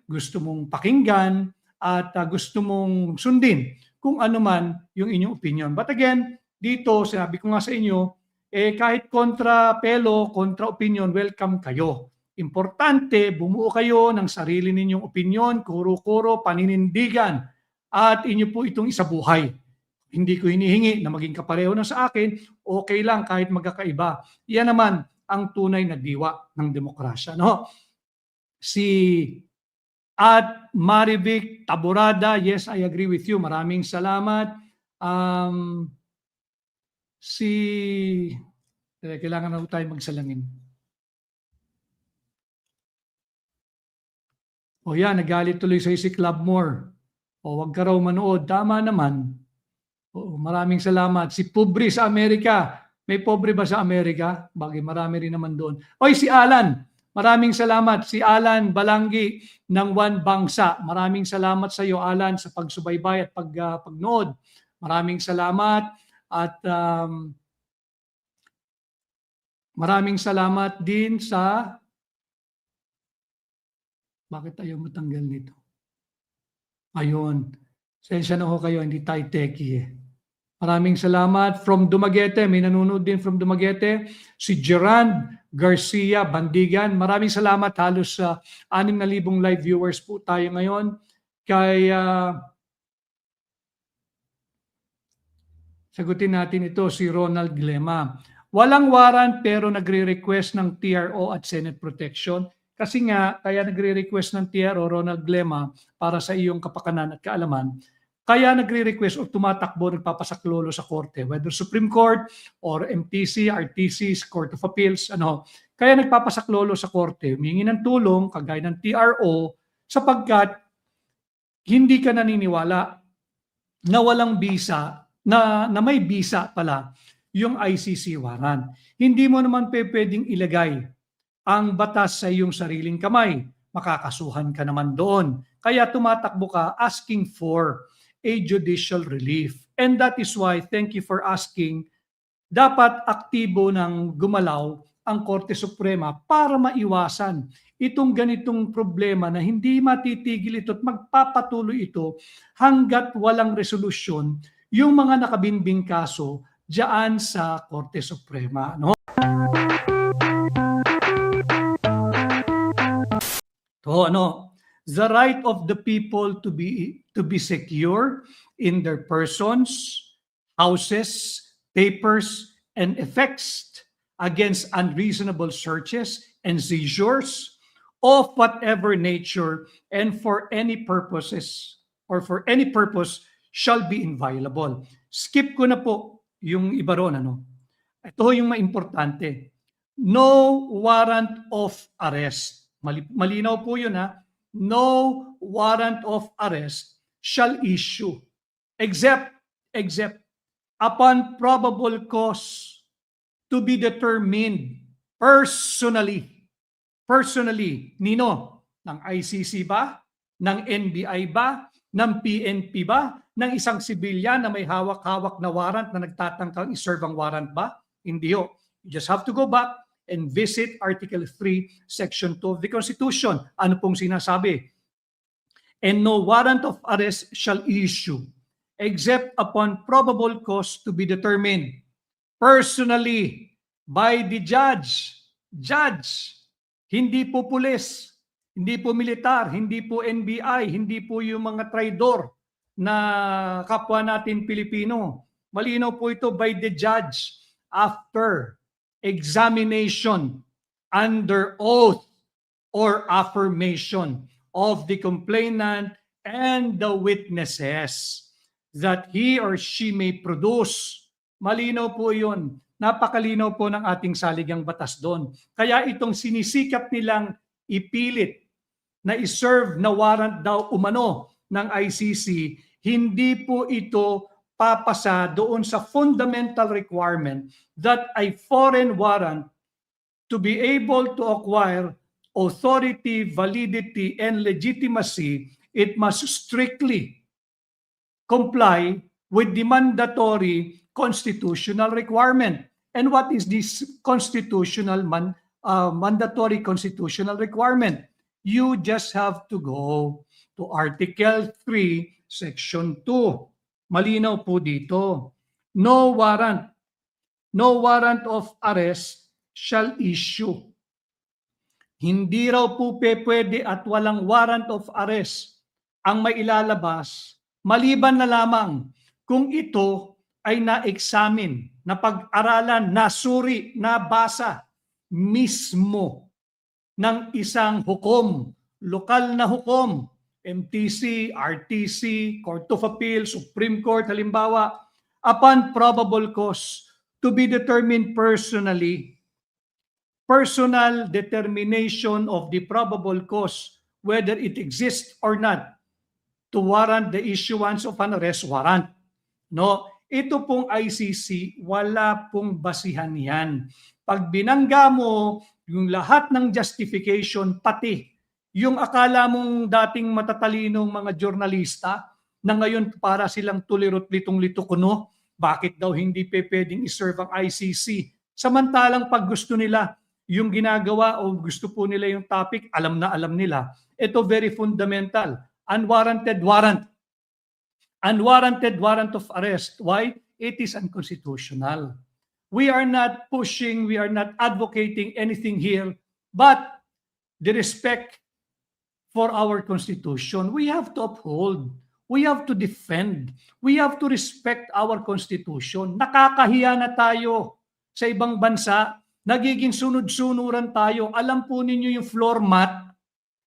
gusto mong pakinggan, at gusto mong sundin kung ano man yung inyong opinion. But again, dito, sinabi ko nga sa inyo, kahit kontra pelo, kontra opinion, welcome kayo. Importante, bumuo kayo ng sarili ninyong opinion, kuro-kuro, paninindigan, at inyo po itong isabuhay. Hindi ko hinihingi na maging kapareho na sa akin, okay lang kahit magkakaiba. Yan naman ang tunay na diwa ng demokrasya. No? At Marivic Taborada, yes, I agree with you. Maraming salamat. Kailangan na tayo magsalangin. O yan, nagalit tuloy sa si Clubmore. O wag ka raw manood. Tama naman. O, maraming salamat. Si Pobre sa Amerika. May pobre ba sa Amerika? Bagay, marami rin naman doon. Oy, si Alan. Maraming salamat. Si Alan Balanggi ng One Bangsa. Maraming salamat sa iyo, Alan, sa pagsubaybay at pagnood. Maraming salamat. At maraming salamat din sa... Bakit ayaw matanggal nito? Ayun. Sensya na ho kayo, hindi tayo techie eh. Maraming salamat. From Dumaguete, may nanonood din from Dumaguete. Si Gerard Garcia Bandigan. Maraming salamat. Halos 6,000 live viewers po tayo ngayon. Kaya sagutin natin ito, si Ronald Glema. Walang warrant pero nagre-request ng TRO at Senate protection. Kasi nga, kaya nagre-request ng TRO, Ronald Glema, para sa iyong kapakanan at kaalaman, kaya nagre-request o tumatakbo, nagpapasaklolo sa korte, whether Supreme Court or MTC, RTC, Court of Appeals, kaya nagpapasaklolo sa korte, humingi ng tulong, kagaya ng TRO, sapagkat hindi ka naniniwala na walang bisa, na may bisa pala yung ICC warrant. Hindi mo naman pwedeng ilagay ang batas sa iyong sariling kamay. Makakasuhan ka naman doon. Kaya tumatakbo ka asking for a judicial relief. And that is why, thank you for asking, dapat aktibo ng gumalaw ang Korte Suprema para maiwasan itong ganitong problema na hindi matitigil ito at magpapatuloy ito hanggat walang resolusyon yung mga nakabinbing kaso diyan sa Korte Suprema. No? The right of the people to be secure in their persons, houses, papers, and effects against unreasonable searches and seizures of whatever nature and for any purposes or for any purpose shall be inviolable. Skip ko na po yung iba ron. Ito yung maimportante. No warrant of arrest. Malinaw po yun ha. No warrant of arrest shall issue except upon probable cause to be determined personally. Nino? Ng ICC ba? Ng NBI ba? Ng PNP ba? Ng isang sibilyan na may hawak-hawak na warrant na nagtatangkang iserve ang warrant ba? Hindi ho. You just have to go back and visit Article 3, Section 2 of the Constitution. Ano pong sinasabi? And no warrant of arrest shall issue except upon probable cause to be determined personally by the judge. Judge, hindi po pulis, hindi po militar, hindi po NBI, hindi po yung mga traidor na kapwa natin Pilipino. Malinaw po ito by the judge after examination under oath or affirmation of the complainant and the witnesses that he or she may produce. Malinaw po yun. Napakalinaw po ng ating saligang batas doon. Kaya itong sinisikap nilang ipilit na iserve na warrant daw umano ng ICC, hindi po ito papasa doon sa fundamental requirement that a foreign warrant to be able to acquire authority, validity, and legitimacy, it must strictly comply with the mandatory constitutional requirement. And what is this constitutional mandatory constitutional requirement? You just have to go to Article 3, Section 2. Malinaw po dito. No warrant of arrest shall issue. Hindi raw po pwede at walang warrant of arrest ang may ilalabas maliban na lamang kung ito ay na-examine, napag-aralan, nasuri, nabasa mismo ng isang hukom, lokal na hukom, MTC, RTC, Court of Appeal, Supreme Court, halimbawa, upon probable cause to be determined personally, personal determination of the probable cause, whether it exists or not, to warrant the issuance of an arrest warrant. No, ito pong ICC, wala pong basihan yan. Pag binangga mo yung lahat ng justification, pati yung akala mong dating matatalinong mga journalista na ngayon para silang tulirot litong-lito kuno, bakit daw hindi pwedeng iserve ang ICC? Samantalang pag gusto nila yung ginagawa o gusto po nila yung topic, alam na alam nila. Ito very fundamental. Unwarranted warrant. Unwarranted warrant of arrest. Why? It is unconstitutional. We are not pushing, we are not advocating anything here, but the respect for our Constitution, we have to uphold. We have to defend. We have to respect our Constitution. Nakakahiya na tayo sa ibang bansa. Nagiging sunod-sunuran tayo. Alam po ninyo yung floor mat.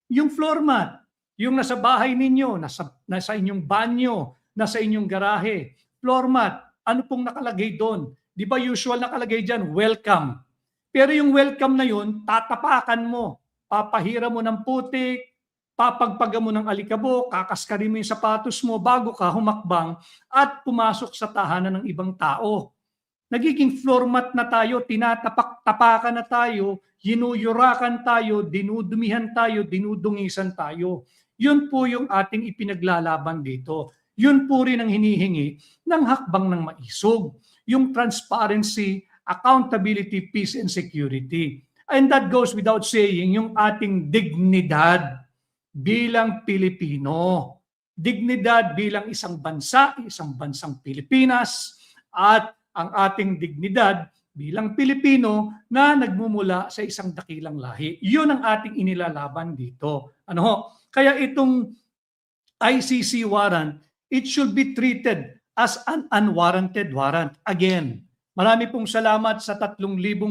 Yung floor mat. Yung nasa bahay ninyo, nasa inyong banyo, nasa inyong garahe. Floor mat. Ano pong nakalagay doon? Di ba usual nakalagay dyan? Welcome. Pero yung welcome na yun, tatapakan mo. Papahira mo ng putik, papagpaga mo ng alikabok, kakaskarin mo yung sapatos mo bago ka humakbang at pumasok sa tahanan ng ibang tao. Nagiging floor mat na tayo, tinatapak-tapakan na tayo, hinuyurakan tayo, dinudumihan tayo, dinudungisan tayo. Yun po yung ating ipinaglalaban dito. Yun po rin ang hinihingi ng hakbang ng maisog. Yung transparency, accountability, peace, and security. And that goes without saying, yung ating dignidad bilang Pilipino. Dignidad bilang isang bansa, isang bansang Pilipinas, at ang ating dignidad bilang Pilipino na nagmumula sa isang dakilang lahi. Yun ang ating inilalaban dito. Ano ho? Kaya itong ICC warrant, it should be treated as an unwarranted warrant. Again, marami pong salamat sa 3,000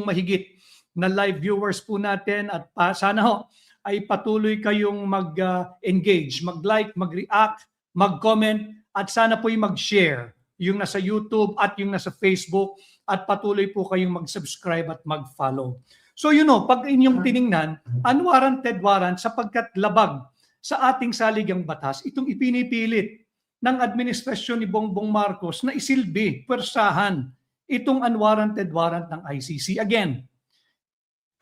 mahigit na live viewers po natin at sana ho ay patuloy kayong mag-engage, mag-like, mag-react, mag-comment at sana po yung mag-share yung nasa YouTube at yung nasa Facebook at patuloy po kayong mag-subscribe at mag-follow. So pag inyong tiningnan, unwarranted warrant sapagkat labag sa ating saligang batas, itong ipinipilit ng administrasyon ni Bongbong Marcos na isilbi, pwersahan itong unwarranted warrant ng ICC. Again,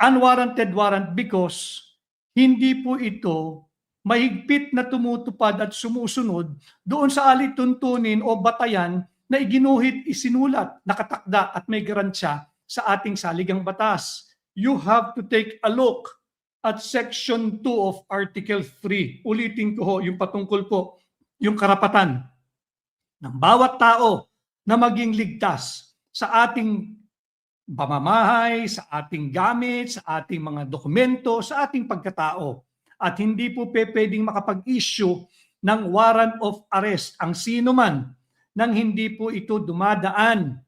unwarranted warrant because hindi po ito mahigpit na tumutupad at sumusunod doon sa alituntunin o batayan na iginuhit, isinulat, nakatakda at may garansya sa ating saligang batas. You have to take a look at Section 2 of Article 3. Ulitin ko ho, yung patungkol po, yung karapatan ng bawat tao na maging ligtas sa ating pamamahay, sa ating gamit, sa ating mga dokumento, sa ating pagkatao. At hindi po pwedeng makapag-issue ng warrant of arrest ang sino man nang hindi po ito dumadaan.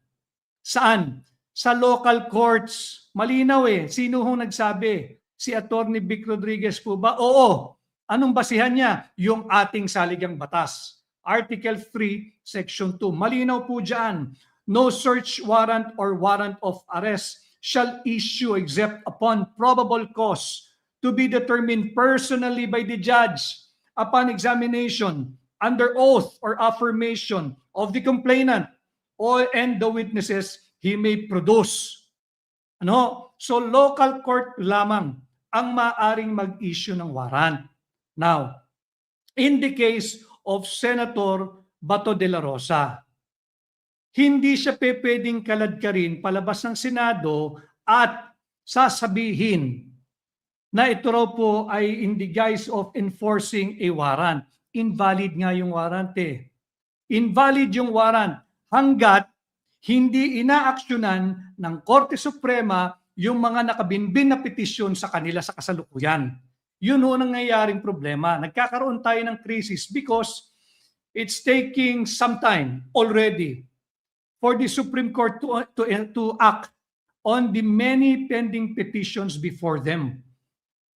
Saan? Sa local courts. Malinaw Sino hong nagsabi? Si Attorney Vic Rodriguez po ba? Oo. Anong basihan niya? Yung ating saligang batas. Article 3, Section 2. Malinaw po dyan. No search warrant or warrant of arrest shall issue except upon probable cause to be determined personally by the judge upon examination, under oath or affirmation of the complainant and the witnesses he may produce. So local court lamang ang maaring mag-issue ng warrant. Now, in the case of Senator Bato de la Rosa, hindi siya pwedeng kaladkarin palabas ng Senado at sasabihin na ito raw po ay in the guise of enforcing a warrant. Invalid nga yung warrant eh. Invalid yung warrant hanggat hindi inaaksyonan ng Korte Suprema yung mga nakabinbin na petisyon sa kanila sa kasalukuyan. Yun ho nangyayaring problema. Nagkakaroon tayo ng crisis because it's taking some time already for the Supreme Court to act on the many pending petitions before them.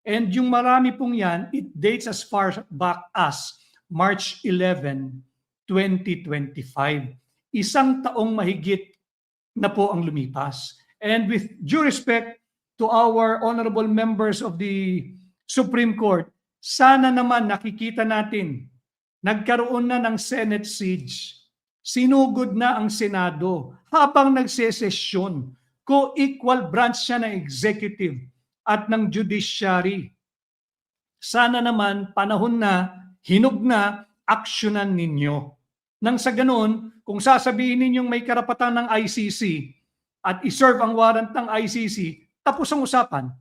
And yung marami pong yan, it dates as far back as March 11, 2025. Isang taong mahigit na po ang lumipas. And with due respect to our honorable members of the Supreme Court, sana naman nakikita natin, nagkaroon na ng Senate siege. Sinugod na ang Senado habang nagsesesyon. Co-equal branch siya ng executive at ng judiciary. Sana naman panahon na, hinog na, aksyonan ninyo. Nang sa ganoon, kung sasabihin ninyong may karapatan ng ICC at iserve ang warrant ng ICC, tapos ang usapan.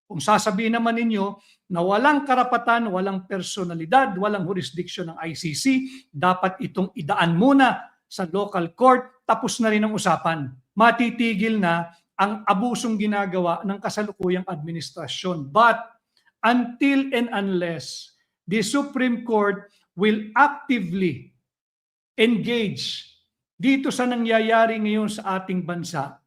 Kung sasabihin naman ninyo na walang karapatan, walang personalidad, walang jurisdiction ng ICC, dapat itong idaan muna sa local court, tapos na rin ang usapan. Matitigil na ang abusong ginagawa ng kasalukuyang administrasyon. But until and unless the Supreme Court will actively engage dito sa nangyayari ngayon sa ating bansa,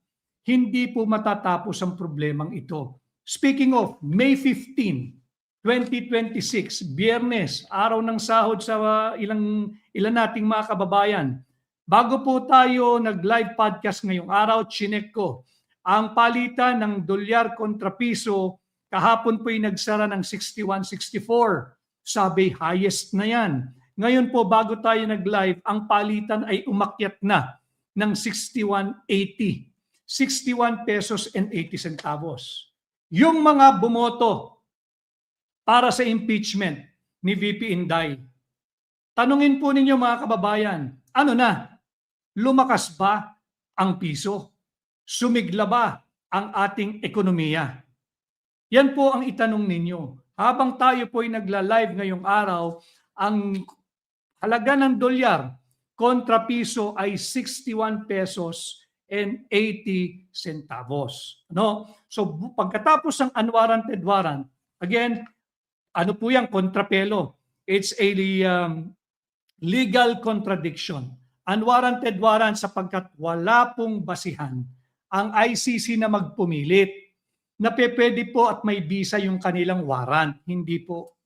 hindi po matatapos ang problemang ito. Speaking of, May 15, 2026, Biyernes, araw ng sahod sa ilan nating mga kababayan. Bago po tayo nag-live podcast ngayong araw, chinek ko ang palitan ng dolyar kontra piso kahapon po'y nagsara ng 61.64. Sabi, highest na yan. Ngayon po, bago tayo nag-live, ang palitan ay umakyat na ng 61.80. 61 pesos and 80 centavos. Yung mga bumoto para sa impeachment ni VP Inday, tanungin po ninyo mga kababayan, ano na? Lumakas ba ang piso? Sumigla ba ang ating ekonomiya? Yan po ang itanong ninyo. Habang tayo po ay nagla-live ngayong araw, ang halaga ng dolyar kontra piso ay 61 pesos and 80 centavos. No? So pagkatapos ng unwarranted warrant, again, ano po yan? Kontrapelo. It's a legal contradiction. Unwarranted warrant sapagkat wala pong basihan ang ICC na magpumilit na pwede po at may bisa yung kanilang warrant. Hindi po.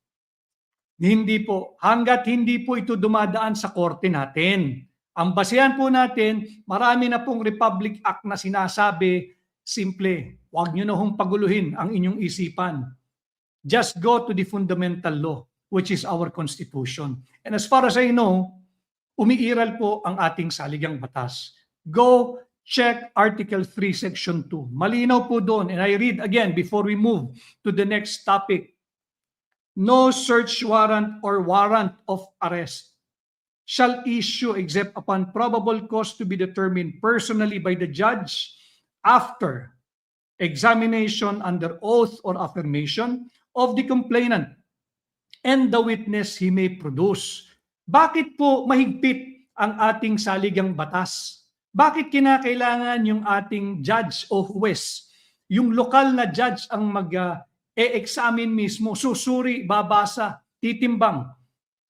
Hindi po. Hanggat hindi po ito dumadaan sa korte natin. Ang basihan po natin, marami na pong Republic Act na sinasabi, simple, huwag nyo na hong paguluhin ang inyong isipan. Just go to the fundamental law, which is our Constitution. And as far as I know, umiiral po ang ating saligang batas. Go check Article 3, Section 2. Malinaw po doon. And I read again before we move to the next topic. No search warrant or warrant of arrest shall issue except upon probable cause to be determined personally by the judge after examination under oath or affirmation of the complainant and the witness he may produce. Bakit po mahigpit ang ating saligang batas? Bakit kinakailangan yung ating judge o huwes, yung lokal na judge ang mag-e-examine mismo, susuri, babasa, titimbang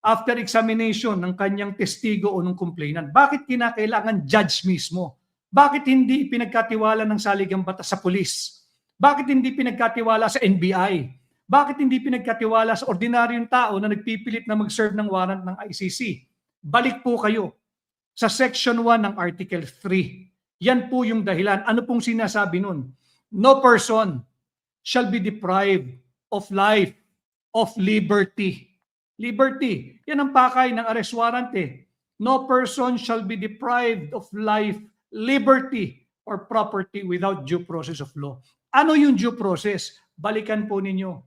after examination ng kanyang testigo o ng complainant? Bakit kinakailangan judge mismo? Bakit hindi pinagkatiwala ng saligang batas sa pulis? Bakit hindi pinagkatiwala sa NBI? Bakit hindi pinagkatiwala sa ordinaryong tao na nagpipilit na mag-serve ng warrant ng ICC? Balik po kayo sa Section 1 ng Article 3. Yan po yung dahilan. Ano pong sinasabi nun? No person shall be deprived of life, of liberty. Liberty. Yan ang pakay ng arrest warrant eh. No person shall be deprived of life, liberty, or property without due process of law. Ano yung due process? Balikan po ninyo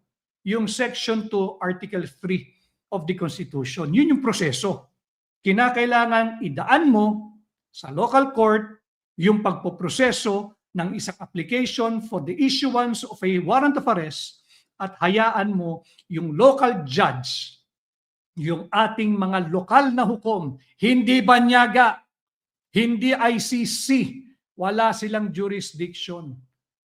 yung Section 2, Article 3 of the Constitution. Yun yung proseso. Kinakailangan idaan mo sa local court yung pagpoproseso ng isang application for the issuance of a warrant of arrest at hayaan mo yung local judge, yung ating mga lokal na hukom, hindi banyaga, hindi ICC, wala silang jurisdiction.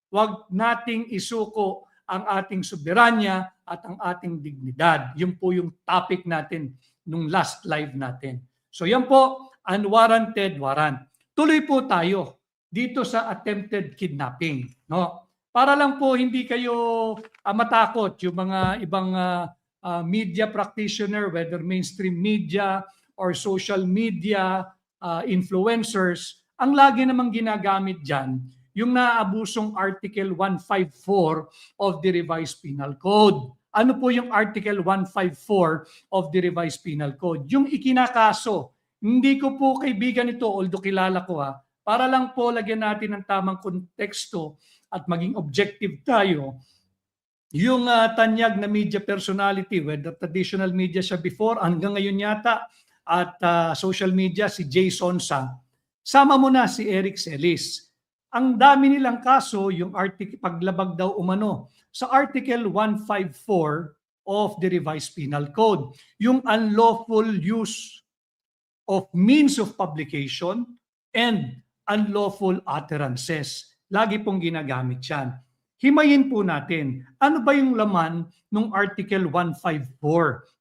Huwag nating isuko ang ating soberanya at ang ating dignidad. Yun po yung topic natin nung last live natin. So yan po, unwarranted warrant. Tuloy po tayo dito sa attempted kidnapping, no? Para lang po hindi kayo matakot yung mga ibang media practitioner, whether mainstream media or social media influencers, ang lagi namang ginagamit dyan, yung naabusong Article 154 of the Revised Penal Code. Ano po yung Article 154 of the Revised Penal Code? Yung ikinakaso, hindi ko po kaibigan ito, although kilala ko para lang po lagyan natin ng tamang konteksto at maging objective tayo, yung tanyag na media personality, whether traditional media siya before, hanggang ngayon yata, at social media, si Jay Sonsa, sama mo na si Eric Celis. Ang dami nilang kaso, yung paglabag daw umano sa Article 154 of the Revised Penal Code, yung unlawful use of means of publication and unlawful utterances. Lagi pong ginagamit yan. Himayin po natin, ano ba yung laman ng Article 154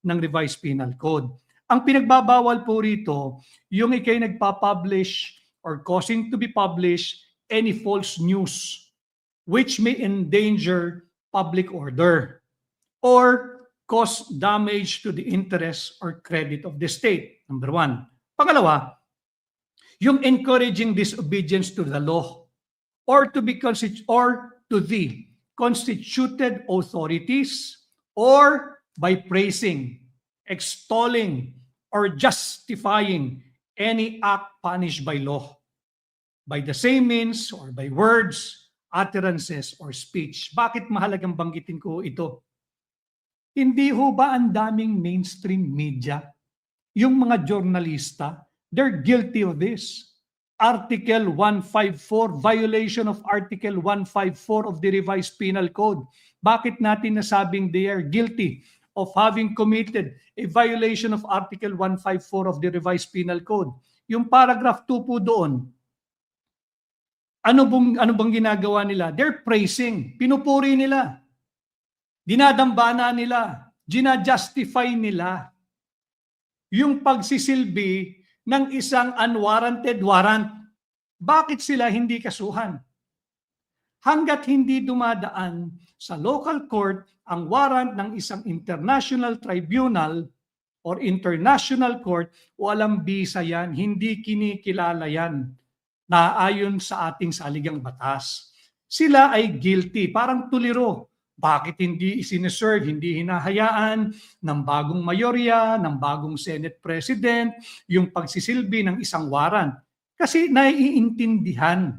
ng Revised Penal Code? Ang pinagbabawal po rito, yung ikay nagpa-publish or causing to be published any false news which may endanger public order or cause damage to the interest or credit of the state. Number one. Pangalawa, yung encouraging disobedience to the law or to the constituted authorities or by praising, extolling, or justifying any act punished by law by the same means or by words, utterances, or speech. Bakit mahalagang banggitin ko ito? Hindi ho ba ang daming mainstream media, yung mga journalista, they're guilty of this. Article 154, violation of Article 154 of the Revised Penal Code. Bakit natin nasabing they are guilty of having committed a violation of Article 154 of the Revised Penal Code? Yung paragraph 2 po doon, ano bang ginagawa nila? They're praising, pinupuri nila, dinadambana nila, ginajustify nila yung pagsisilbi ng isang unwarranted warrant. Bakit sila hindi kasuhan? Hanggat hindi dumadaan sa local court ang warrant ng isang international tribunal or international court, walang bisa yan, hindi kinikilala yan na ayon sa ating saligang batas. Sila ay guilty, parang tuliro. Bakit hindi isineserve, hindi hinahayaan ng bagong mayorya, ng bagong Senate President, yung pagsisilbi ng isang warrant? Kasi naiintindihan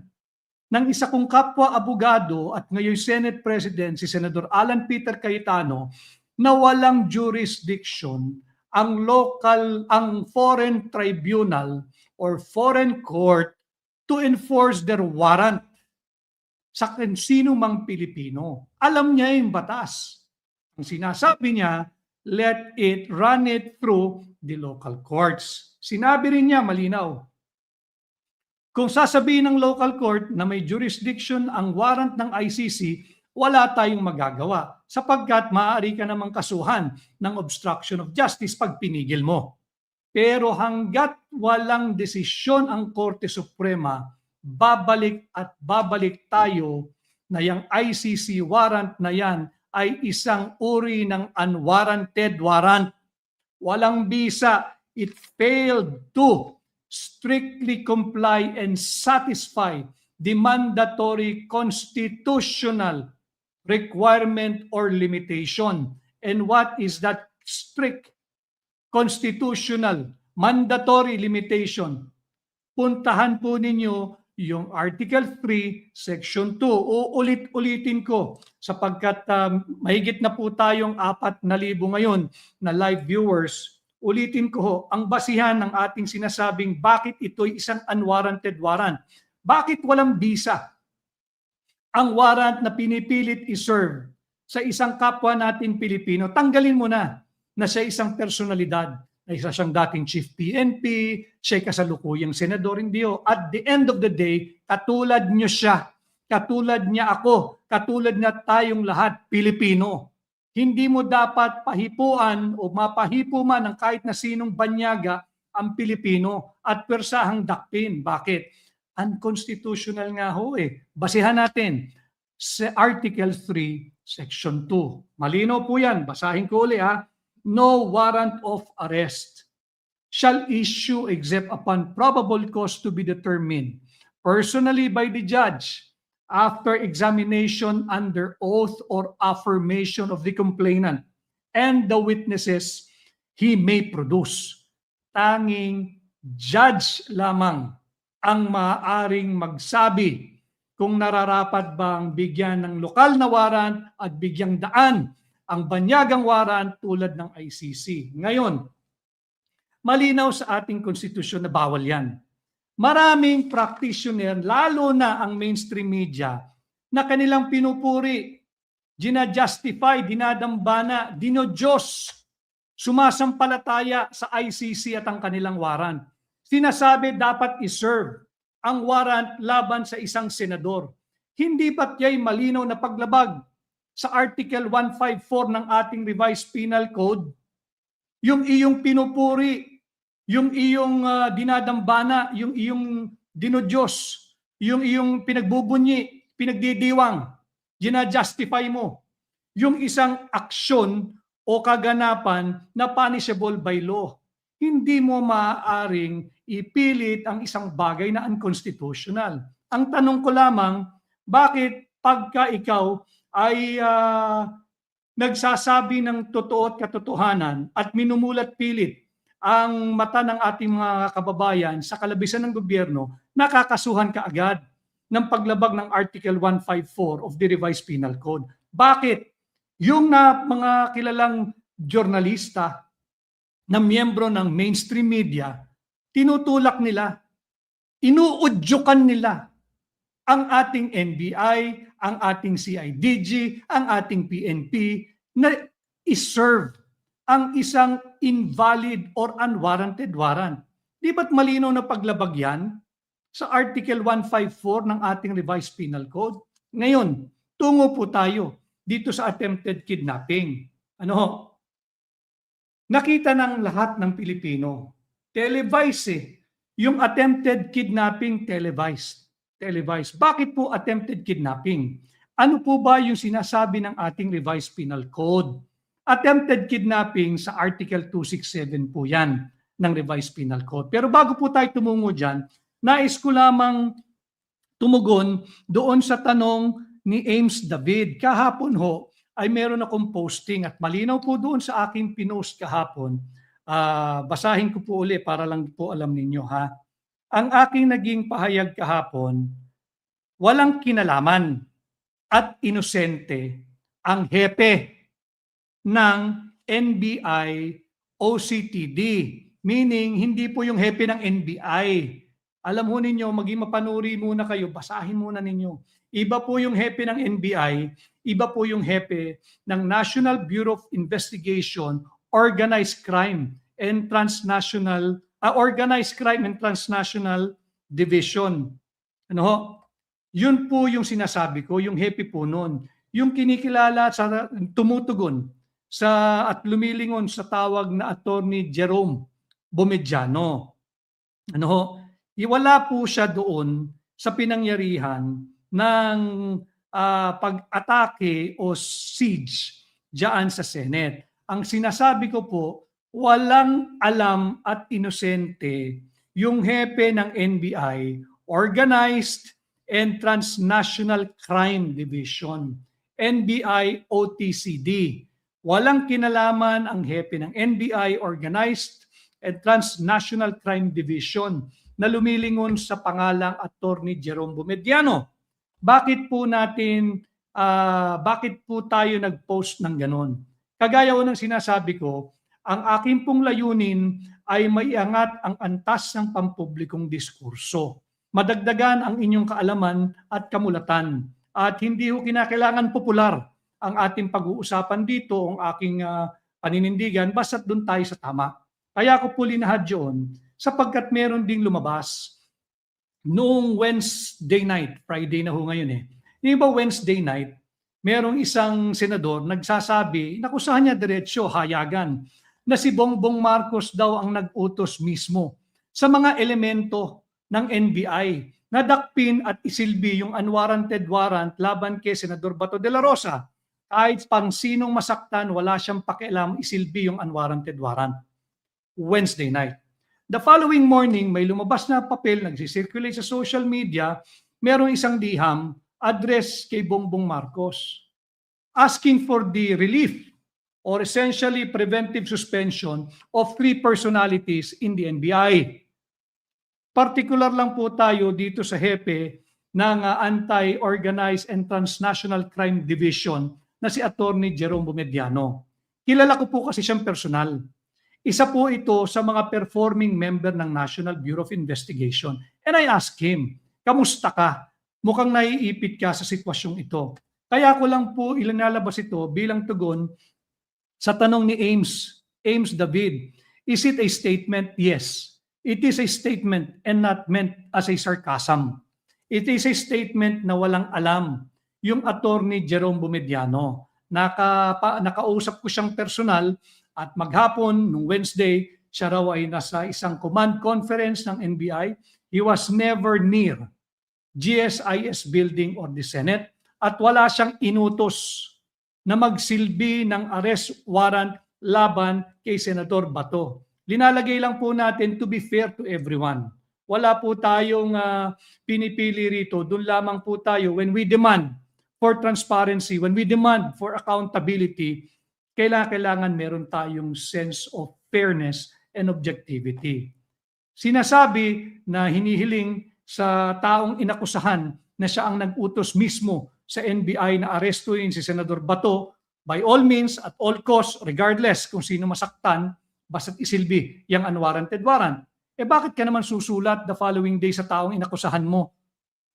ng isa kong kapwa-abogado at ngayon Senate President, si Senador Alan Peter Cayetano, na walang jurisdiction ang foreign tribunal or foreign court to enforce their warrant sa sino mang Pilipino. Alam niya yung batas. Ang sinasabi niya, run it through the local courts. Sinabi rin niya, malinaw, kung sasabihin ng local court na may jurisdiction ang warrant ng ICC, wala tayong magagawa sapagkat maaari ka namang kasuhan ng obstruction of justice pag pinigil mo. Pero hanggat walang desisyon ang Korte Suprema, babalik at babalik tayo na yung ICC warrant na yan ay isang uri ng unwarranted warrant. Walang bisa. It failed to strictly comply and satisfy the mandatory constitutional requirement or limitation. And what is that strict constitutional mandatory limitation? Puntahan po ninyo yung Article 3, Section 2. Uulit-ulitin ko sapagkat mahigit na po tayong 4,000 ngayon na live viewers. Ulitin ko, ang basihan ng ating sinasabing bakit ito'y isang unwarranted warrant. Bakit walang bisa? Ang warrant na pinipilit iserve sa isang kapwa natin Pilipino, tanggalin mo na siya isang personalidad, na isa siyang dating chief PNP, siya kasalukuyang senador, hindi o. At the end of the day, katulad niyo siya, katulad niya ako, katulad na tayong lahat Pilipino. Hindi mo dapat pahipuan o mapahipo man ng kahit na sinong banyaga ang Pilipino at persahang dakpin. Bakit? Unconstitutional nga ho eh. Basihan natin sa Article 3, Section 2. Malino po yan. Basahin ko ulit ha. No warrant of arrest shall issue except upon probable cause to be determined personally by the judge after examination under oath or affirmation of the complainant and the witnesses he may produce. Tanging judge lamang ang maaaring magsabi kung nararapat bang bigyan ng lokal na warrant at bigyang daan ang banyagang warrant tulad ng ICC. Ngayon, malinaw sa ating konstitusyon na bawal yan. Maraming practitioner, lalo na ang mainstream media, na kanilang pinupuri, ginajustify, dinadambana, dinodiyos, sumasampalataya sa ICC at ang kanilang warrant. Sinasabi dapat iserve ang warrant laban sa isang senador. Hindi ba't ya'y malinaw na paglabag sa Article 154 ng ating Revised Penal Code? Yung iyong pinupuri, yung iyong dinadambana, yung iyong dinodiyos, yung iyong pinagbubunyi, pinagdidiwang, ginajustify mo yung isang aksyon o kaganapan na punishable by law. Hindi mo maaaring ipilit ang isang bagay na unconstitutional. Ang tanong ko lamang, bakit pagka ikaw ay nagsasabi ng totoo at katotohanan at minumulat pilit ang mata ng ating mga kababayan sa kalabisan ng gobyerno, nakakasuhan ka agad ng paglabag ng Article 154 of the Revised Penal Code. Bakit? Yung mga kilalang journalista na miyembro ng mainstream media, tinutulak nila, inuudyukan nila ang ating NBI, ang ating CIDG, ang ating PNP na iserve ang isang invalid or unwarranted warrant. Di ba't malinaw na paglabag yan sa Article 154 ng ating Revised Penal Code? Ngayon, tungo po tayo dito sa attempted kidnapping. Nakita ng lahat ng Pilipino, televised eh. Yung attempted kidnapping, televised. Bakit po attempted kidnapping? Ano po ba yung sinasabi ng ating Revised Penal Code? Attempted kidnapping sa Article 267 po yan ng Revised Penal Code. Pero bago po tayo tumungo dyan, nais ko lamang tumugon doon sa tanong ni Ames David. Kahapon ho ay meron akong posting at malinaw po doon sa aking pinost kahapon. Basahin ko po uli para lang po alam ninyo ha. Ang aking naging pahayag kahapon, walang kinalaman at inosente ang hepe ng NBI OCTD. Meaning, hindi po yung hepe ng NBI. Alam ho ninyo, maging mapanuri muna kayo, basahin muna ninyo. Iba po yung hepe ng NBI, iba po yung hepe ng National Bureau of Investigation, Organized Crime and Transnational Division. Yun po yung sinasabi ko, yung hepe po nun. Yung kinikilala sa tumutugon at lumilingon sa tawag na Attorney Jerome Bomediano. Wala po siya doon sa pinangyarihan ng pag-atake o siege diyan sa Senate. Ang sinasabi ko po, walang alam at inosente yung hepe ng NBI, Organized and Transnational Crime Division, NBI OTCD. Walang kinalaman ang hepe ng NBI, Organized and Transnational Crime Division na lumilingon sa pangalang Attorney Jerome Bomediano. Bakit po tayo nag-post ng ganon? Kagaya ko ng sinasabi ko, ang aking pong layunin ay maiangat ang antas ng pampublikong diskurso. Madagdagan ang inyong kaalaman at kamulatan. At hindi ho kinakailangan popular ang ating pag-uusapan dito, ang aking paninindigan, basta't doon tayo sa tama. Kaya ako po linahad yun, sapagkat meron ding lumabas noong Wednesday night, Friday na ho ngayon eh. Yung iba Wednesday night, merong isang senador nagsasabi, nakusahan niya diretsyo, hayagan, na si Bongbong Marcos daw ang nag-utos mismo sa mga elemento ng NBI na dakpin at isilbi yung unwarranted warrant laban kay Senador Bato de la Rosa. Kahit pang sinong masaktan, wala siyang pakialam isilbi yung unwarranted warrant. Wednesday night. The following morning, may lumabas na papel, nagsisirculate sa social media, merong isang liham address kay Bongbong Marcos asking for the relief or essentially preventive suspension of 3 personalities in the NBI. Particular lang po tayo dito sa hepe ng Anti-Organized and Transnational Crime Division na si Attorney Jerome Bumediano. Kilala ko po kasi siyang personal. Isa po ito sa mga performing member ng National Bureau of Investigation. And I asked him, kamusta ka? Mukhang naiipit ka sa sitwasyong ito. Kaya ko lang po ilalabas ito bilang tugon sa tanong ni Ames David. Is it a statement? Yes. It is a statement and not meant as a sarcasm. It is a statement na walang alam yung Attorney Jerome Bumediano. Nakausap ko siyang personal at maghapon, nung Wednesday, siya raw ay nasa isang command conference ng NBI. He was never near GSIS building or the Senate at wala siyang inutos na magsilbi ng arrest warrant laban kay Senador Bato. Linalagay lang po natin to be fair to everyone. Wala po tayong pinipili rito. Doon lamang po tayo when we demand for transparency, when we demand for accountability, kailangan meron tayong sense of fairness and objectivity. Sinasabi na hinihiling sa taong inakusahan na siya ang nag-utos mismo sa NBI na arestuin si Senador Bato, by all means, at all costs, regardless kung sino masaktan, basta't isilbi yung unwarranted warrant. Eh bakit ka naman susulat the following day sa taong inakusahan mo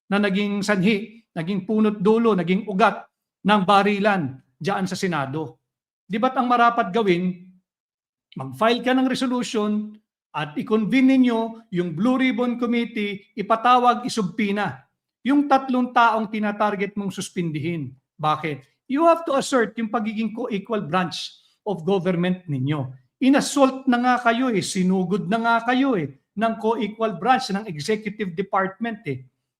na naging sanhi, naging punot dulo, naging ugat ng barilan diyan sa Senado? Di ba't ang marapat gawin, mag-file ka ng resolution at i-convene ninyo yung Blue Ribbon Committee, ipatawag, isubpina yung 3 taong tinatarget mong suspindihin. Bakit? You have to assert yung pagiging co-equal branch of government ninyo. Inassault na nga kayo sinugod na nga kayo ng co-equal branch ng executive department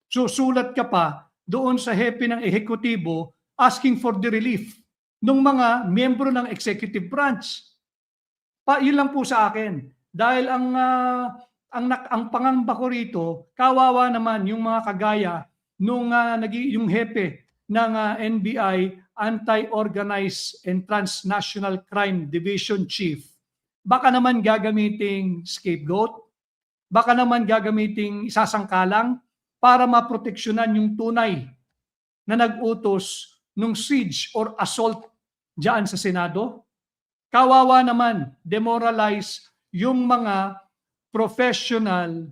Susulat ka pa doon sa hepe ng ehekutibo asking for the relief ng mga miyembro ng executive branch. Yun lang po sa akin. Dahil ang pangamba ko rito, kawawa naman yung mga kagaya nung yung hepe ng NBI Anti-Organized and Transnational Crime Division Chief. Baka naman gagamiting scapegoat, baka naman gagamiting isasangkalang para maproteksyonan yung tunay na nag-utos nung siege or assault diyan sa Senado. Kawawa naman, demoralize yung mga professional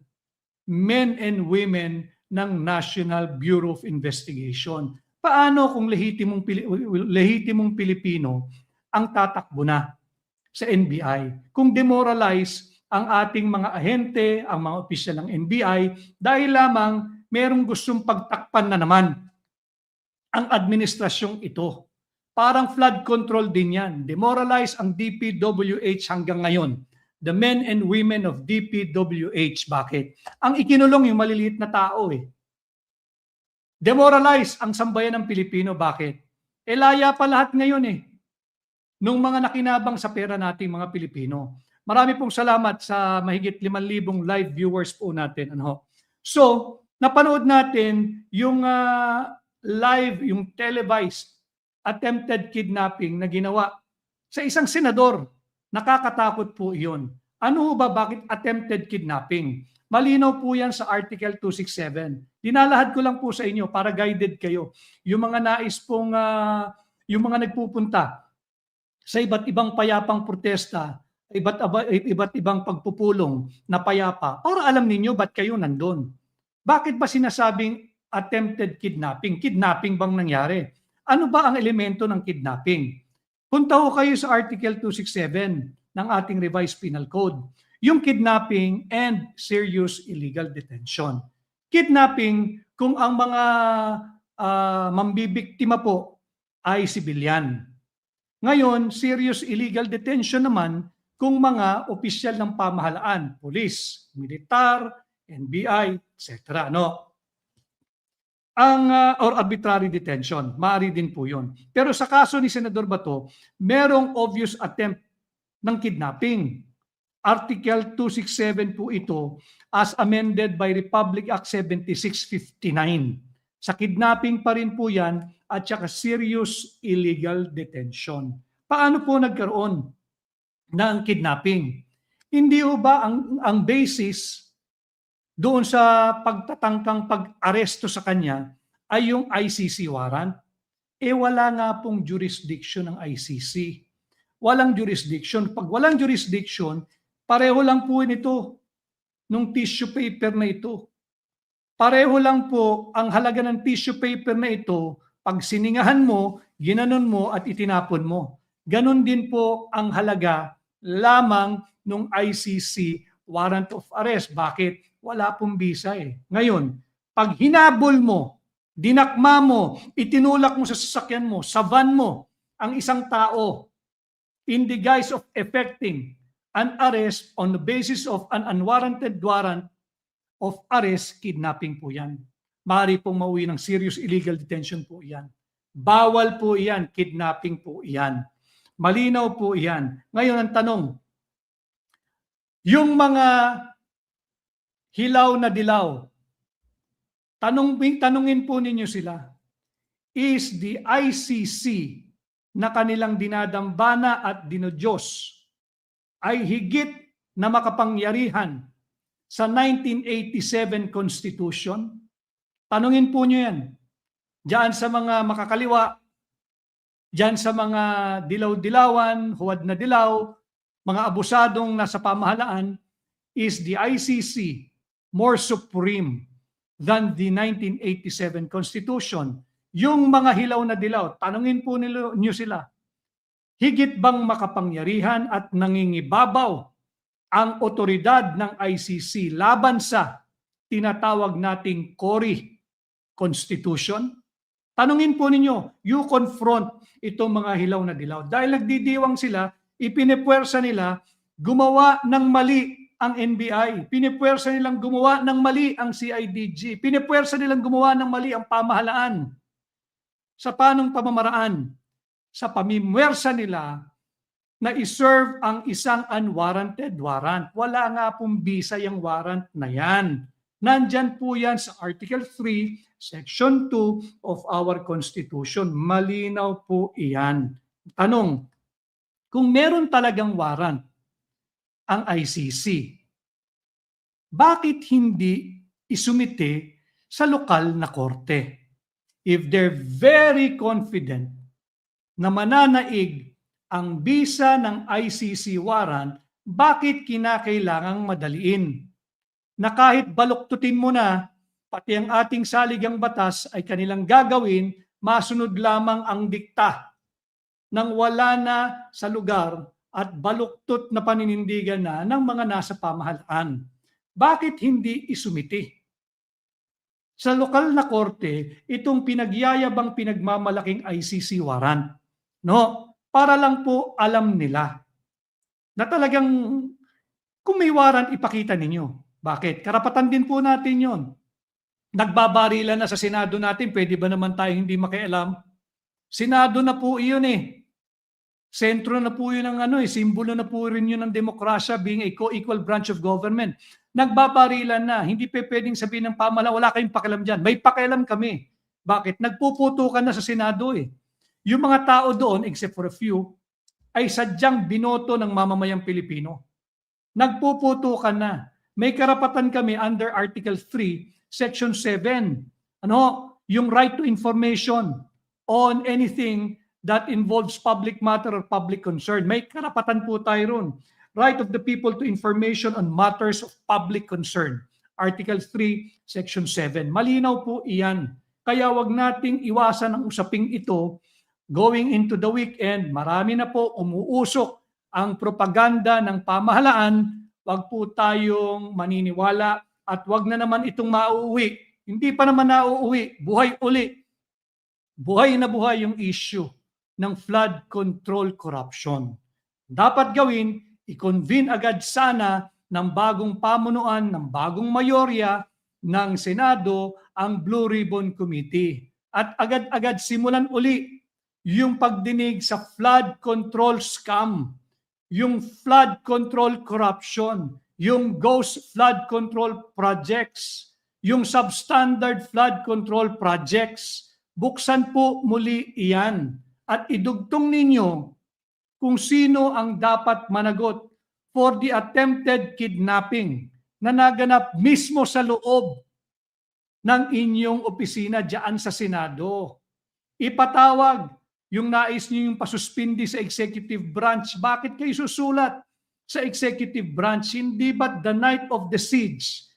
men and women ng National Bureau of Investigation. Paano kung lehitimong Pilipino ang tatakbo na sa NBI? Kung demoralize ang ating mga ahente, ang mga opisyal ng NBI, dahil lamang merong gustong pagtakpan na naman ang administrasyong ito. Parang flood control din yan. Demoralize ang DPWH hanggang ngayon. The men and women of DPWH. Bakit? Ang ikinulong yung maliliit na tao Demoralize ang sambayan ng Pilipino. Bakit? Laya pa lahat ngayon nung mga nakinabang sa pera nating mga Pilipino. Marami pong salamat sa mahigit 5,000 live viewers po natin. So, napanood natin yung live, yung televised attempted kidnapping na ginawa sa isang senador. Nakakatakot po iyon. Ano ba, bakit attempted kidnapping? Malinaw po yan sa Article 267. Dinalahad ko lang po sa inyo para guided kayo. Yung mga nais pong, yung mga nagpupunta sa iba't ibang payapang protesta, iba't ibang pagpupulong na payapa, para alam ninyo ba't kayo nandun. Bakit ba sinasabing attempted kidnapping? Kidnapping bang nangyari? Ano ba ang elemento ng kidnapping? Punta ho kayo sa Article 267 ng ating revised penal code. Yung kidnapping and serious illegal detention. Kidnapping, kung ang mga mambibiktima po ay sibilyan. Ngayon, serious illegal detention naman kung mga opisyal ng pamahalaan, pulis, militar, NBI, etc. No? Or arbitrary detention, maaari din po yun. Pero sa kaso ni Senador Bato, merong obvious attempt ng kidnapping. Article 267 po ito as amended by Republic Act 7659. Sa kidnapping pa rin po yan at saka serious illegal detention. Paano po nagkaroon ng kidnapping? Hindi ho ba ang basis doon sa pagtatangkang pag-aresto sa kanya ay yung ICC warrant? Wala nga pong jurisdiction ng ICC. Walang jurisdiction. Pag walang jurisdiction, pareho lang po nito nung tissue paper na ito. Pareho lang po ang halaga ng tissue paper na ito pag siningahan mo, ginanon mo at itinapon mo. Ganon din po ang halaga lamang nung ICC warrant of arrest. Bakit? Wala pong bisa eh. Ngayon, pag hinabol mo, dinakma mo, itinulak mo sa sasakyan mo, sa van mo, ang isang tao in the guise of effecting an arrest on the basis of an unwarranted warrant of arrest, kidnapping po yan. Maaari pong mauwi ng serious illegal detention po yan. Bawal po yan, kidnapping po yan. Malinaw po yan. Ngayon ang tanong, yung mga hilaw na dilaw, tanungin po ninyo sila, is the ICC na kanilang dinadambana at dinodiyos ay higit na makapangyarihan sa 1987 Constitution? Tanungin po nyo yan. Diyan sa mga makakaliwa, diyan sa mga dilaw-dilawan, huwad na dilaw, mga abusadong nasa pamahalaan, is the ICC more supreme than the 1987 Constitution? Yung mga hilaw na dilaw, tanungin po nyo sila, higit bang makapangyarihan at nangingibabaw ang otoridad ng ICC laban sa tinatawag nating CORI Constitution? Tanungin po ninyo, you confront itong mga hilaw na dilaw. Dahil nagdidiwang sila, ipinipwersa nila gumawa ng mali ang NBI. Pinipwersa nilang gumawa ng mali ang CIDG. Pinipwersa nilang gumawa ng mali ang pamahalaan. Sa panong pamamaraan? Sa pamimwersa nila na iserve ang isang unwarranted warrant. Wala nga pong bisa yung warrant na yan. Nandyan po yan sa Article 3, Section 2 of our Constitution. Malinaw po iyan. Tanong, kung meron talagang warrant ang ICC, bakit hindi isumite sa lokal na korte? If they're very confident na mananaig ang bisa ng ICC warrant, bakit kinakailangang madaliin? Na kahit baluktutin mo na, pati ang ating saligang batas ay kanilang gagawin, masunod lamang ang dikta nang wala na sa lugar at baluktot na paninindigan na ng mga nasa pamahalaan. Bakit hindi isumiti? Sa lokal na korte, itong pinagyayabang pinagmamalaking ICC warrant, no? Para lang po alam nila na talagang kung may warrant, ipakita ninyo. Bakit? Karapatan din po natin yon. Nagbabarilan na sa Senado natin, pwede ba naman tayo hindi makialam? Senado na po iyon eh. Sentro na po yun ng simbolo na po rin yun ng demokrasya, being a co-equal branch of government. Nagbabarilan na, hindi pa pwedeng sabihin ng pamahalaan, wala kayong pakialam dyan. May pakialam kami. Bakit? Nagpuputukan na sa Senado eh. Yung mga tao doon, except for a few, ay sadyang binoto ng mamamayang Pilipino. Nagpuputukan na. May karapatan kami under Article 3, Section 7. Yung right to information on anything that involves public matter or public concern. May karapatan po tayo ron. Right of the people to information on matters of public concern. Article 3, Section 7. Malinaw po iyan. Kaya wag nating iwasan ang usaping ito. Going into the weekend, marami na po umuusok ang propaganda ng pamahalaan. Wag po tayong maniniwala at wag na naman itong mauuwi. Hindi pa naman nauuwi, buhay uli. Buhay na buhay yung issue ng flood control corruption. Dapat gawin, i-convene agad sana ng bagong pamunuan, ng bagong mayorya ng Senado ang Blue Ribbon Committee. At agad-agad simulan uli yung pagdinig sa flood control scam, yung flood control corruption, yung ghost flood control projects, yung substandard flood control projects. Buksan po muli iyan at idugtong ninyo kung sino ang dapat managot for the attempted kidnapping na naganap mismo sa loob ng inyong opisina diyan sa Senado. Ipatawag yung nais niyo yung pasuspindi sa executive branch. Bakit kayo susulat sa executive branch? Hindi ba't the night of the siege?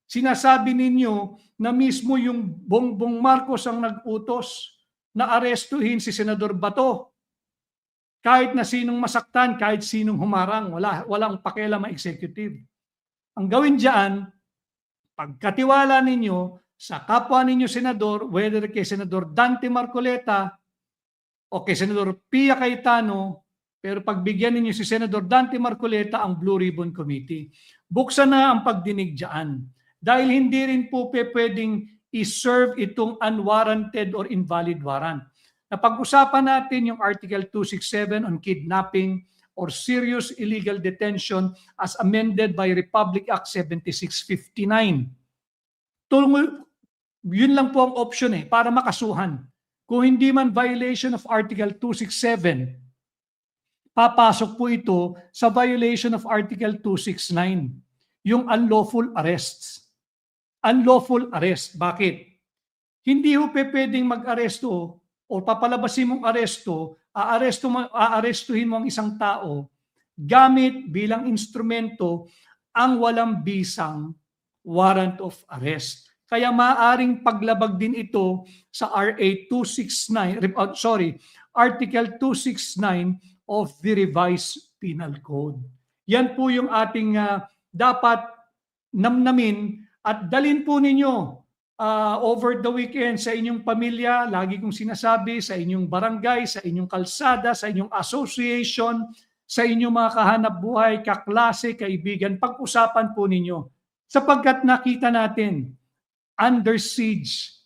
Sinasabi ninyo na mismo yung Bongbong Marcos ang nag-utos na arestuhin si Senador Bato. Kahit na sinong masaktan, kahit sinong humarang, walang pakialam ang executive. Ang gawin diyan, pagkatiwala ninyo sa kapwa ninyo senador, whether kay Senador Dante Marcoleta o kay Senador Pia Cayetano, pero pagbigyan ninyo si Senador Dante Marcoleta ang Blue Ribbon Committee. Buksan na ang pagdinig diyan. Dahil hindi rin po pwedeng i-serve itong unwarranted or invalid warrant. Napag-usapan natin yung Article 267 on kidnapping or serious illegal detention as amended by Republic Act 7659. Yun lang po ang option para makasuhan. Kung hindi man violation of Article 267, papasok po ito sa violation of Article 269, yung unlawful arrests. Unlawful arrest. Bakit? Hindi ho pwedeng mag-aresto o papalabasin mong aresto, aarestuhin mo ang isang tao gamit bilang instrumento ang walang bisang warrant of arrest. Kaya maaring paglabag din ito sa RA 269, Article 269 of the Revised Penal Code. Yan po yung ating dapat namnamin at dalin po ninyo over the weekend sa inyong pamilya. Lagi kong sinasabi, sa inyong barangay, sa inyong kalsada, sa inyong association, sa inyong mga kahanap buhay, kaklase, kaibigan, pag-usapan po ninyo. Sapagkat nakita natin, under siege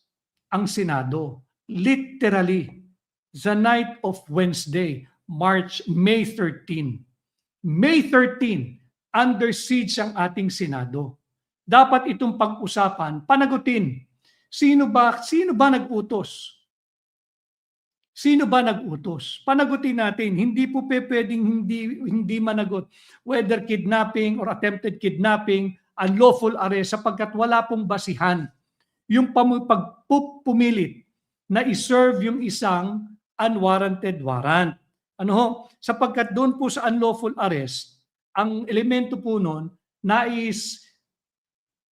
ang Senado. Literally, the night of Wednesday, May 13. May 13, under siege ang ating Senado. Dapat itong pag-usapan, panagutin. Sino ba nag-utos? Sino ba nag-utos? Panagutin natin. Hindi po pwedeng hindi managot. Whether kidnapping or attempted kidnapping, unlawful arrest, sapagkat wala pong basihan. Yung pagpumilit na iserve yung isang unwarranted warrant. Sapagkat doon po sa unlawful arrest, ang elemento po nun, nais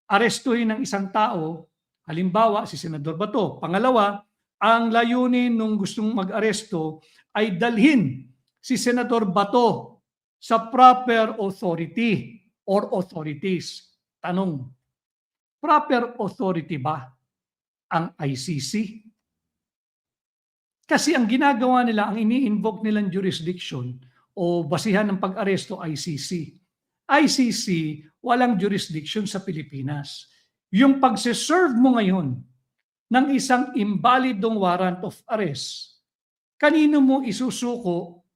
arestuhin ng isang tao, halimbawa si Senador Bato. Pangalawa, ang layunin nung gustong mag-aresto ay dalhin si Senador Bato sa proper authority or authorities. Tanong, proper authority ba ang ICC? Kasi ang ginagawa nila, ang ini-invoke nilang jurisdiction o basihan ng pag-aresto ICC. ICC, walang jurisdiction sa Pilipinas. Yung pagse-serve mo ngayon ng isang invalidong warrant of arrest, kanino mo isusuko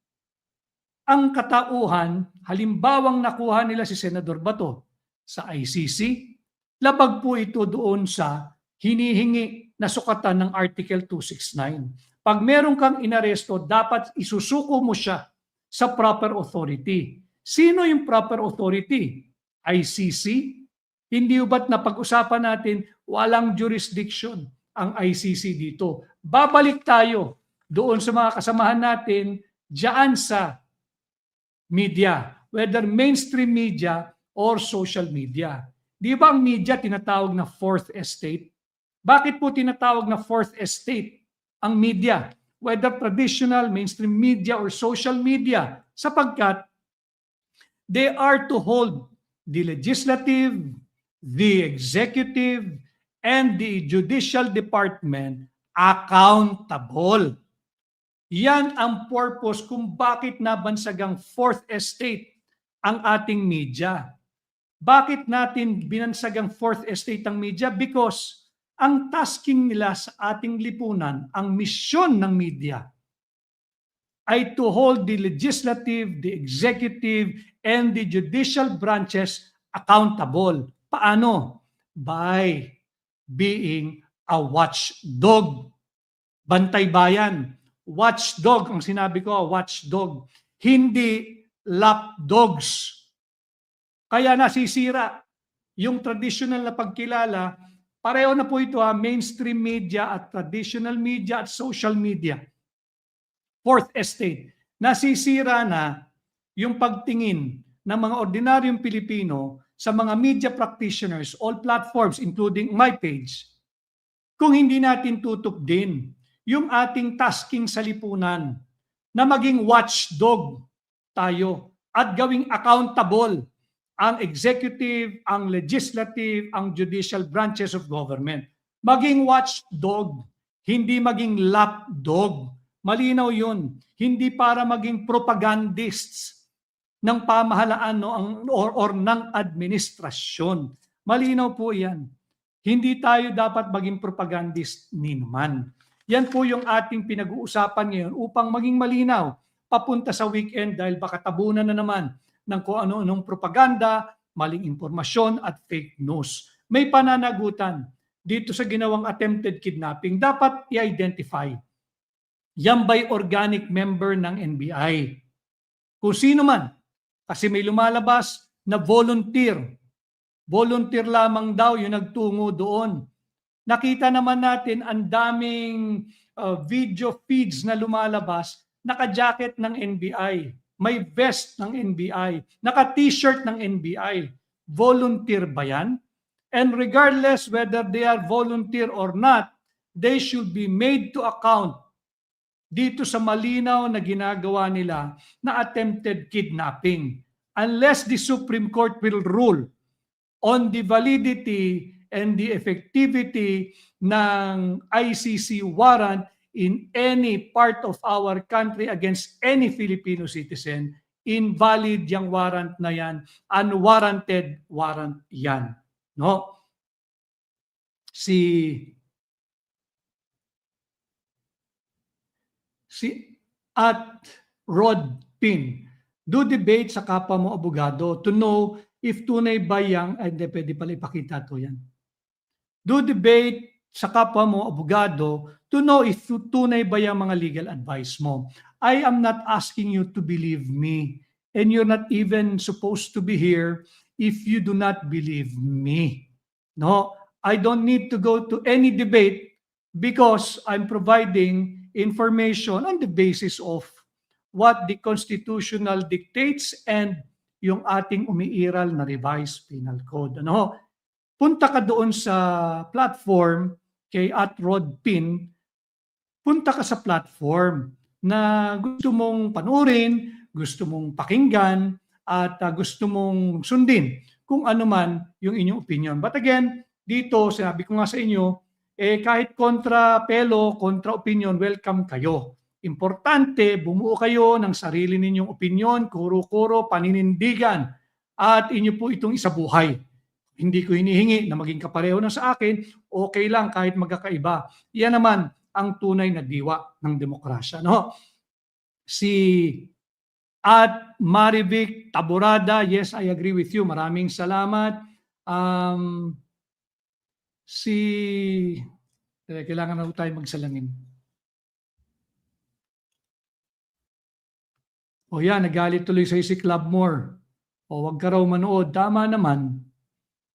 ang katauhan, halimbawang nakuha nila si Senador Bato sa ICC, labag po ito doon sa hinihingi na sukatan ng Article 269. Pag meron kang inaresto, dapat isusuko mo siya sa proper authority. Sino yung proper authority? ICC? Hindi ba't napag-usapan natin walang jurisdiction ang ICC dito? Babalik tayo doon sa mga kasamahan natin diyan sa media, whether mainstream media or social media. Di ba ang media tinatawag na fourth estate? Bakit po tinatawag na fourth estate ang media, whether traditional, mainstream media, or social media? Sapagkat they are to hold the legislative, the executive, and the judicial department accountable. Yan ang purpose kung bakit nabansagang fourth estate ang ating media. Bakit natin binansagang fourth estate ang media? Because ang tasking nila sa ating lipunan, ang misyon ng media, ay to hold the legislative, the executive, and the judicial branches accountable. Paano? By being a watchdog. Bantay bayan. Watchdog, ang sinabi ko, watchdog. Hindi lapdogs. Kaya nasisira yung traditional na pagkilala. Pareho na po ito, mainstream media at traditional media at social media. Fourth estate. Nasisira na yung pagtingin ng mga ordinaryong Pilipino sa mga media practitioners, all platforms including my page, kung hindi natin tutok din yung ating tasking sa lipunan na maging watchdog tayo at gawing accountable ang executive, ang legislative, ang judicial branches of government. Maging watchdog, hindi maging lapdog. Malinaw yun. Hindi para maging propagandists ng pamahalaan or ng administrasyon. Malinaw po yan. Hindi tayo dapat maging propagandist ni naman. Yan po yung ating pinag-uusapan ngayon upang maging malinaw papunta sa weekend dahil baka tabunan na naman ng kung ano-anong propaganda, maling impormasyon at fake news. May pananagutan dito sa ginawang attempted kidnapping. Dapat i-identify. Yan ba'y organic member ng NBI? Kung sino man, kasi may lumalabas na volunteer. Volunteer lamang daw yung nagtungo doon. Nakita naman natin ang daming video feeds na lumalabas, naka-jacket ng NBI, may vest ng NBI, naka-t-shirt ng NBI. Volunteer ba yan? And regardless whether they are volunteer or not, they should be made to account dito sa malinaw na ginagawa nila na attempted kidnapping. Unless the Supreme Court will rule on the validity and the effectivity ng ICC warrant in any part of our country against any Filipino citizen, invalid yung warrant na yan, unwarranted warrant yan. No? At Rod Pin, do debate sa kapwa mo abogado to know if tunay ba yang, hindi pwede pala ipakita to yan. Do debate sa kapwa mo abogado to know if tunay ba yung mga legal advice mo. I am not asking you to believe me, and you're not even supposed to be here if you do not believe me. No, I don't need to go to any debate because I'm providing information on the basis of what the constitutional dictates and yung ating umiiral na revised penal code. Ano? Punta ka doon sa platform kay @rodpin, punta ka sa platform na gusto mong panurin, gusto mong pakinggan, at gusto mong sundin kung ano man yung inyong opinion. But again, dito, sinabi ko nga sa inyo, kahit kontra pelo, kontra opinion, welcome kayo. Importante, bumuo kayo ng sarili ninyong opinion, kuro-kuro, paninindigan, at inyo po itong isabuhay. Hindi ko hinihingi na maging kapareho na sa akin, okay lang kahit magkakaiba. Yan naman ang tunay na diwa ng demokrasya. No? At Marivic Taborada, yes, I agree with you. Maraming salamat. Kailangan na tayo magsalangin. O yan, nagalit tuloy sa si Clubmore. O wag ka raw manood. Tama naman.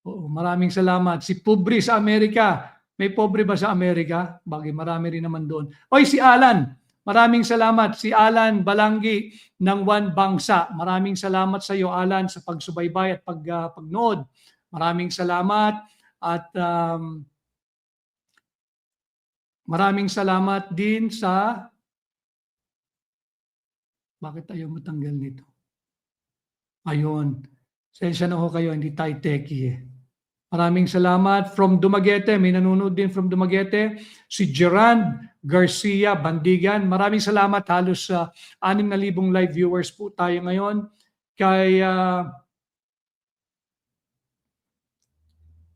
O, maraming salamat. Si Pobre sa Amerika. May pobre ba sa Amerika? Bagay, marami rin naman doon. Oy, si Alan. Maraming salamat. Si Alan Balanggi ng One Bangsa. Maraming salamat sa iyo, Alan, sa pagsubaybay at pagnood. Maraming salamat. At Maraming salamat din sa... Bakit ayaw mo tanggal nito? Ayun. Sensya na ho kayo, hindi tayo techie eh. Maraming salamat. From Dumaguete, may nanonood din from Dumaguete. Si Gerard Garcia Bandigan. Maraming salamat. Halos 6,000 live viewers po tayo ngayon. Kay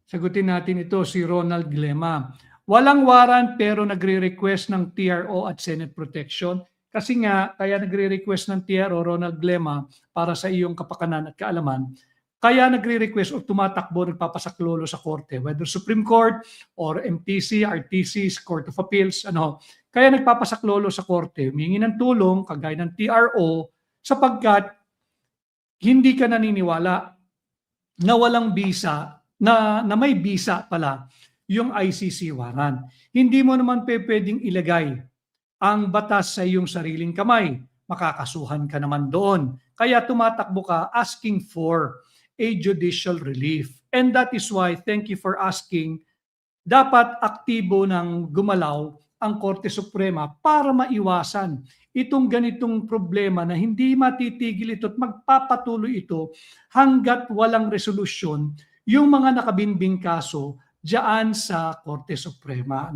sagutin natin ito, si Ronald Glema. Walang warrant pero nagre-request ng TRO at Senate protection. Kasi nga, kaya nagre-request ng TRO, Ronald Glema, para sa iyong kapakanan at kaalaman, kaya nagre-request o tumatakbo, nagpapasaklolo sa korte, whether Supreme Court or MTC, RTC, Court of Appeals, kaya nagpapasaklolo sa korte, humingi ng tulong, kagaya ng TRO, sapagkat hindi ka naniniwala na walang bisa, na may bisa pala yung ICC warrant. Hindi mo naman pwedeng ilagay ang batas sa iyong sariling kamay. Makakasuhan ka naman doon. Kaya tumatakbo ka asking for a judicial relief. And that is why, thank you for asking, dapat aktibo ng gumalaw ang Korte Suprema para maiwasan itong ganitong problema na hindi matitigil ito at magpapatuloy ito hanggat walang resolusyon yung mga nakabinbing kaso diyan sa Korte Suprema.